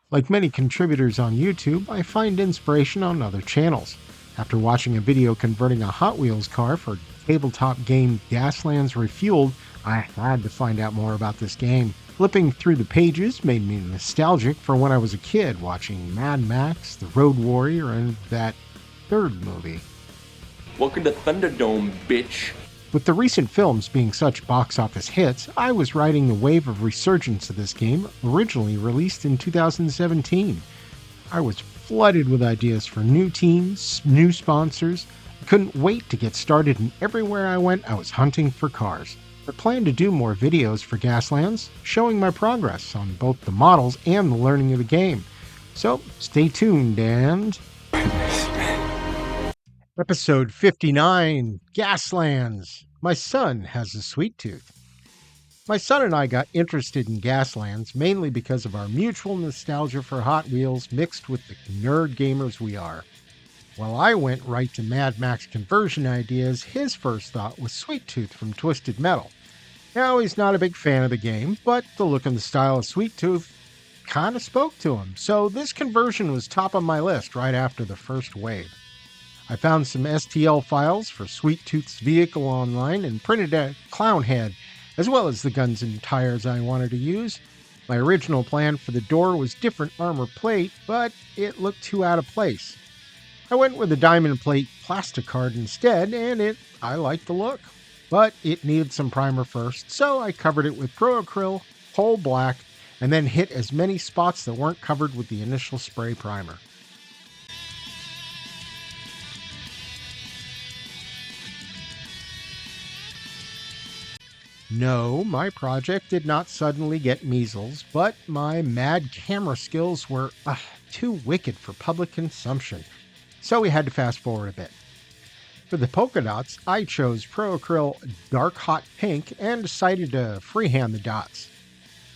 Like many contributors on YouTube, I find inspiration on other channels. After watching a video converting a Hot Wheels car for tabletop game Gaslands Refueled, I had to find out more about this game. Flipping through the pages made me nostalgic for when I was a kid watching Mad Max, The Road Warrior, and that third movie. Welcome to Thunderdome, bitch. With the recent films being such box office hits, I was riding the wave of resurgence of this game, originally released in 2017. I was flooded with ideas for new teams, new sponsors. I couldn't wait to get started, and everywhere I went, I was hunting for cars. I plan to do more videos for Gaslands, showing my progress on both the models and the learning of the game. So stay tuned and... Episode 59, Gaslands. My son has a sweet tooth. My son and I got interested in Gaslands mainly because of our mutual nostalgia for Hot Wheels mixed with the nerd gamers we are. While I went right to Mad Max conversion ideas, his first thought was Sweet Tooth from Twisted Metal. Now, he's not a big fan of the game, but the look and the style of Sweet Tooth kind of spoke to him, so this conversion was top of my list right after the first wave. I found some STL files for Sweet Tooth's vehicle online and printed a clown head, as well as the guns and tires I wanted to use. My original plan for the door was different armor plate, but it looked too out of place. I went with a diamond plate plastic card instead, and I liked the look. But it needed some primer first, so I covered it with Pro Acryl, whole black, and then hit as many spots that weren't covered with the initial spray primer. No, my project did not suddenly get measles, but my mad camera skills were too wicked for public consumption, so we had to fast forward a bit. For the polka dots, I chose Pro Acryl Dark Hot Pink and decided to freehand the dots.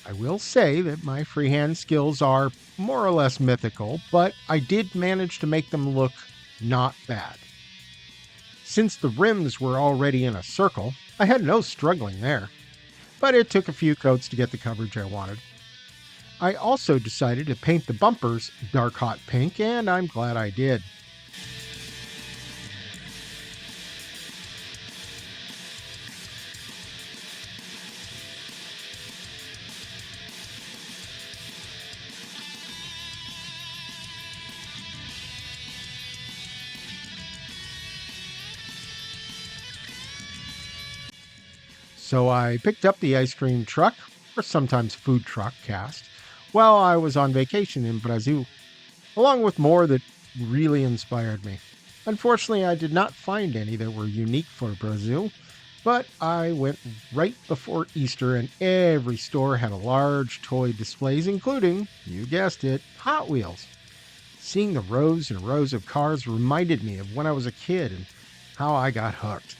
I will say that my freehand skills are more or less mythical, but I did manage to make them look not bad. Since the rims were already in a circle, I had no struggling there, but it took a few coats to get the coverage I wanted. I also decided to paint the bumpers dark hot pink, and I'm glad I did. So I picked up the ice cream truck, or sometimes food truck cast, while I was on vacation in Brazil, along with more that really inspired me. Unfortunately, I did not find any that were unique for Brazil, but I went right before Easter and every store had a large toy displays, including, you guessed it, Hot Wheels. Seeing the rows and rows of cars reminded me of when I was a kid and how I got hooked.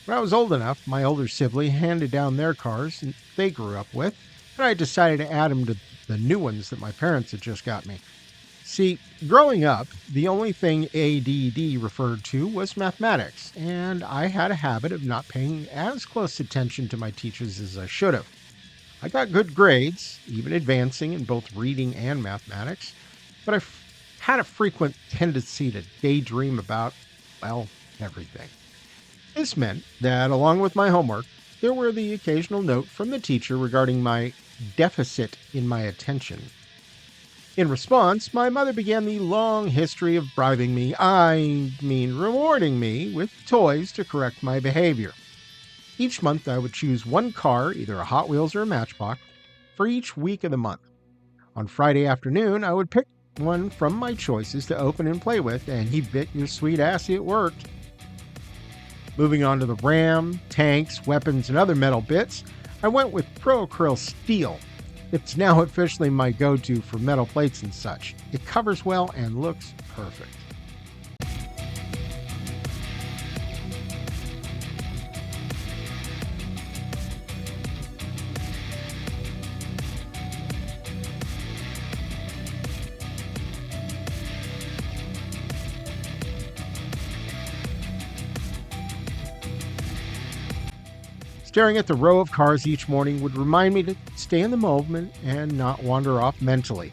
When I was old enough, my older sibling handed down their cars and they grew up with, and I decided to add them to the new ones that my parents had just got me. See, growing up, the only thing ADD referred to was mathematics, and I had a habit of not paying as close attention to my teachers as I should have. I got good grades, even advancing in both reading and mathematics, but I had a frequent tendency to daydream about, well, everything. This meant that, along with my homework, there were the occasional note from the teacher regarding my deficit in my attention. In response, my mother began the long history of bribing me, rewarding me, with toys to correct my behavior. Each month I would choose one car, either a Hot Wheels or a Matchbox, for each week of the month. On Friday afternoon, I would pick one from my choices to open and play with, and you bet your sweet ass it worked. Moving on to the ram, tanks, weapons, and other metal bits, I went with Pro Acryl Steel. It's now officially my go-to for metal plates and such. It covers well and looks perfect. Staring at the row of cars each morning would remind me to stay in the moment and not wander off mentally.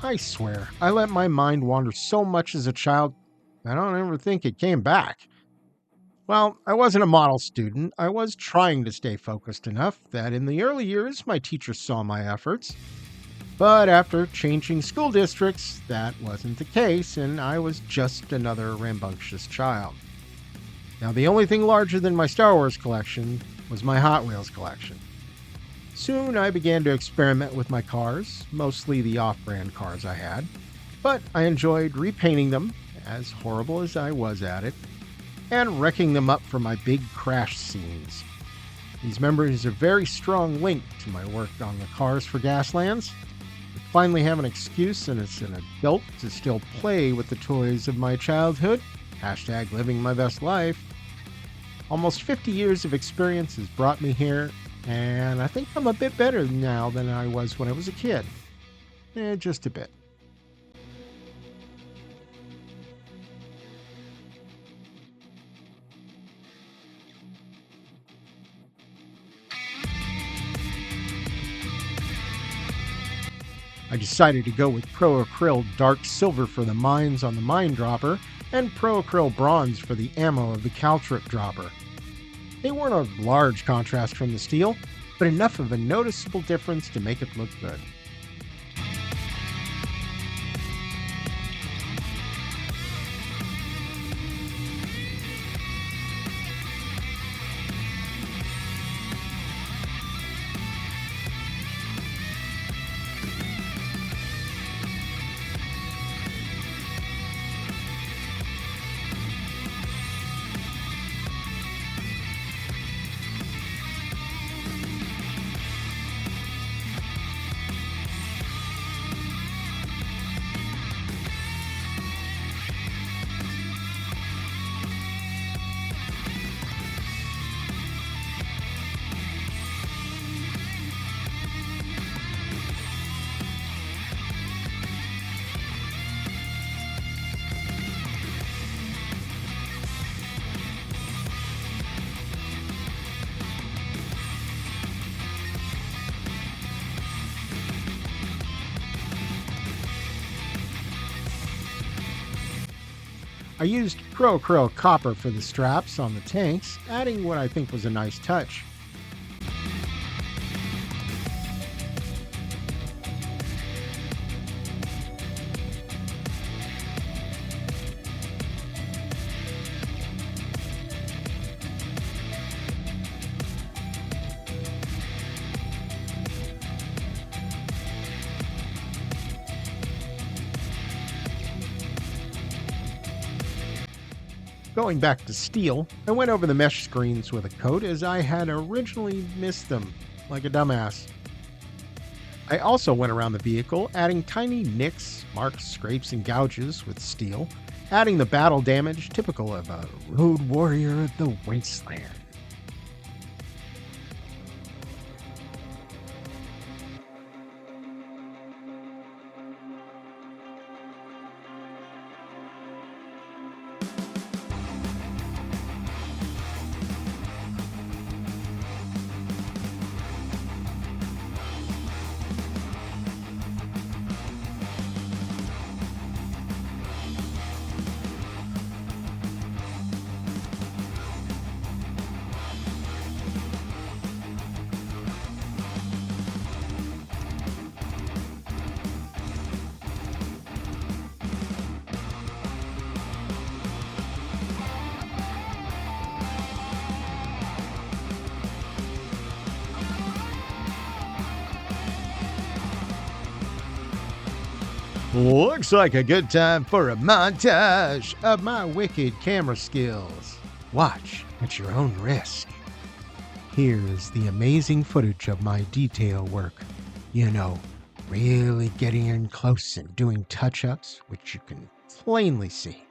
I swear, I let my mind wander so much as a child, I don't ever think it came back. Well, I wasn't a model student. I was trying to stay focused enough that in the early years my teachers saw my efforts. But after changing school districts, that wasn't the case, and I was just another rambunctious child. Now, the only thing larger than my Star Wars collection was my Hot Wheels collection. Soon I began to experiment with my cars, mostly the off-brand cars I had, but I enjoyed repainting them, as horrible as I was at it, and wrecking them up for my big crash scenes. These memories are a very strong link to my work on the cars for Gaslands. I finally have an excuse, and it's an adult to still play with the toys of my childhood. Hashtag living my best life. Almost 50 years of experience has brought me here, and I think I'm a bit better now than I was when I was a kid. Just a bit. I decided to go with Pro Acryl Dark Silver for the mines on the mine dropper and Pro Acryl Bronze for the ammo of the Caltrip dropper. They weren't a large contrast from the steel, but enough of a noticeable difference to make it look good. I used Pro Acryl Copper for the straps on the tanks, adding what I think was a nice touch. Going back to steel, I went over the mesh screens with a coat as I had originally missed them, like a dumbass. I also went around the vehicle, adding tiny nicks, marks, scrapes, and gouges with steel, adding the battle damage typical of a road warrior of the wasteland. Looks like a good time for a montage of my wicked camera skills. Watch at your own risk. Here's the amazing footage of my detail work. You know, really getting in close and doing touch-ups, which you can plainly see.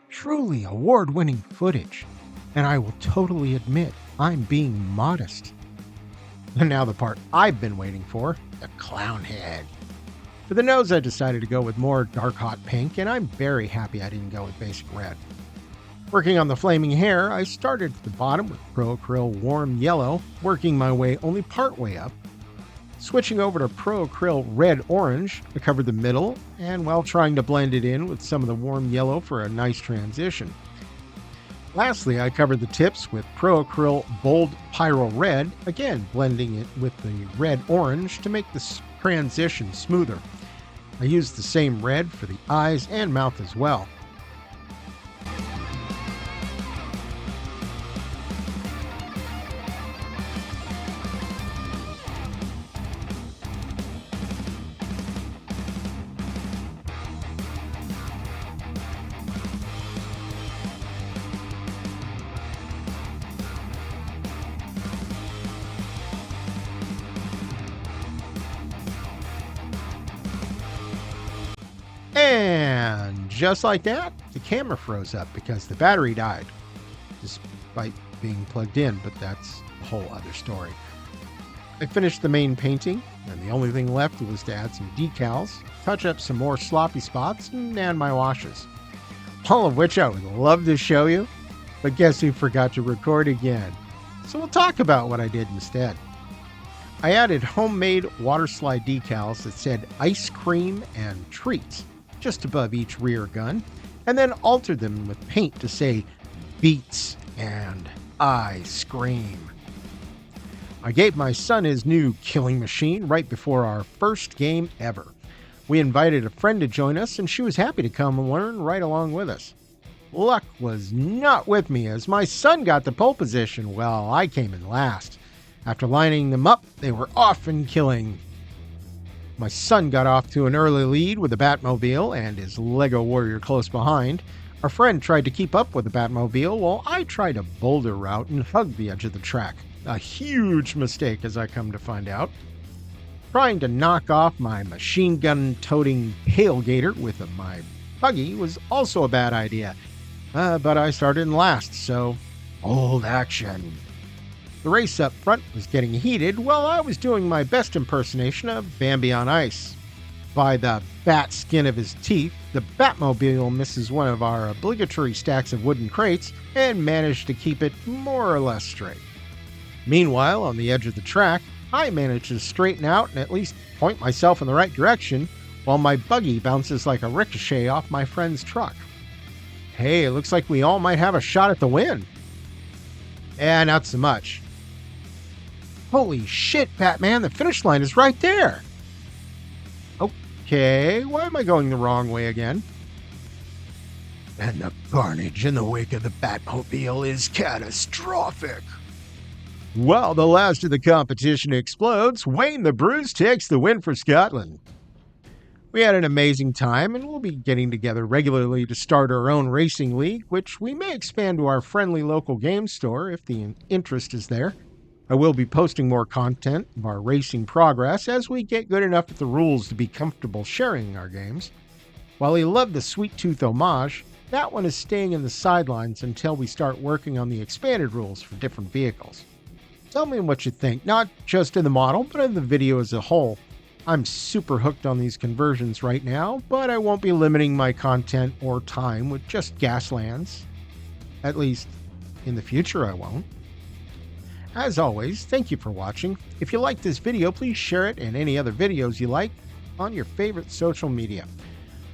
Truly award-winning footage, and I will totally admit I'm being modest. And now the part I've been waiting for, the clown head. For the nose, I decided to go with more dark hot pink, and I'm very happy I didn't go with basic red. Working on the flaming hair, I started at the bottom with Pro Acryl Warm Yellow, working my way only part way up. Switching over to Pro Acryl Red Orange, I covered the middle, and while trying to blend it in with some of the warm yellow for a nice transition. Lastly, I covered the tips with Pro Acryl Bold Pyro Red, again blending it with the red orange to make the transition smoother. I used the same red for the eyes and mouth as well. And just like that, the camera froze up because the battery died, despite being plugged in, but that's a whole other story. I finished the main painting, and the only thing left was to add some decals, touch up some more sloppy spots, and add my washes. All of which I would love to show you, but guess who forgot to record again? So we'll talk about what I did instead. I added homemade water slide decals that said ice cream and treats just above each rear gun, and then altered them with paint to say beats and ice cream. I gave my son his new killing machine right before our first game ever. We invited a friend to join us, and she was happy to come and learn right along with us. Luck was not with me as my son got the pole position while I came in last. After lining them up, they were off and killing. My son got off to an early lead with the Batmobile and his Lego Warrior close behind. Our friend tried to keep up with the Batmobile while I tried a boulder route and hugged the edge of the track. A huge mistake as I come to find out. Trying to knock off my machine gun toting tailgater with my buggy was also a bad idea. But I started in last, so old action. The race up front was getting heated while I was doing my best impersonation of Bambi on ice. By the bat skin of his teeth, the Batmobile misses one of our obligatory stacks of wooden crates and managed to keep it more or less straight. Meanwhile, on the edge of the track, I managed to straighten out and at least point myself in the right direction while my buggy bounces like a ricochet off my friend's truck. Hey, it looks like we all might have a shot at the win. Not so much. Holy shit, Batman, the finish line is right there. Okay, why am I going the wrong way again? And the carnage in the wake of the Batmobile is catastrophic. While the last of the competition explodes, Wayne the Bruise takes the win for Scotland. We had an amazing time, and we'll be getting together regularly to start our own racing league, which we may expand to our friendly local game store if the interest is there. I will be posting more content of our racing progress as we get good enough at the rules to be comfortable sharing our games. While he loved the Sweet Tooth homage, that one is staying in the sidelines until we start working on the expanded rules for different vehicles. Tell me what you think, not just in the model, but in the video as a whole. I'm super hooked on these conversions right now, but I won't be limiting my content or time with just Gaslands. At least, in the future I won't. As always, thank you for watching. If you liked this video, please share it and any other videos you like on your favorite social media.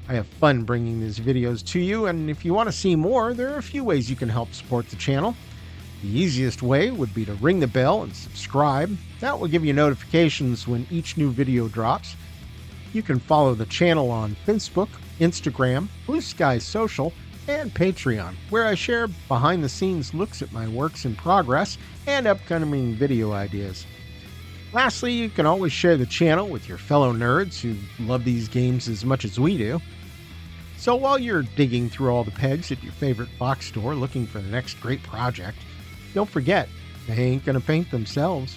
I have fun bringing these videos to you, and if you want to see more, there are a few ways you can help support the channel. The easiest way would be to ring the bell and subscribe. That will give you notifications when each new video drops. You can follow the channel on Facebook, Instagram, Blue Sky Social, and Patreon, where I share behind-the-scenes looks at my works in progress and upcoming video ideas. Lastly, you can always share the channel with your fellow nerds who love these games as much as we do. So while you're digging through all the pegs at your favorite box store looking for the next great project, don't forget, they ain't gonna paint themselves.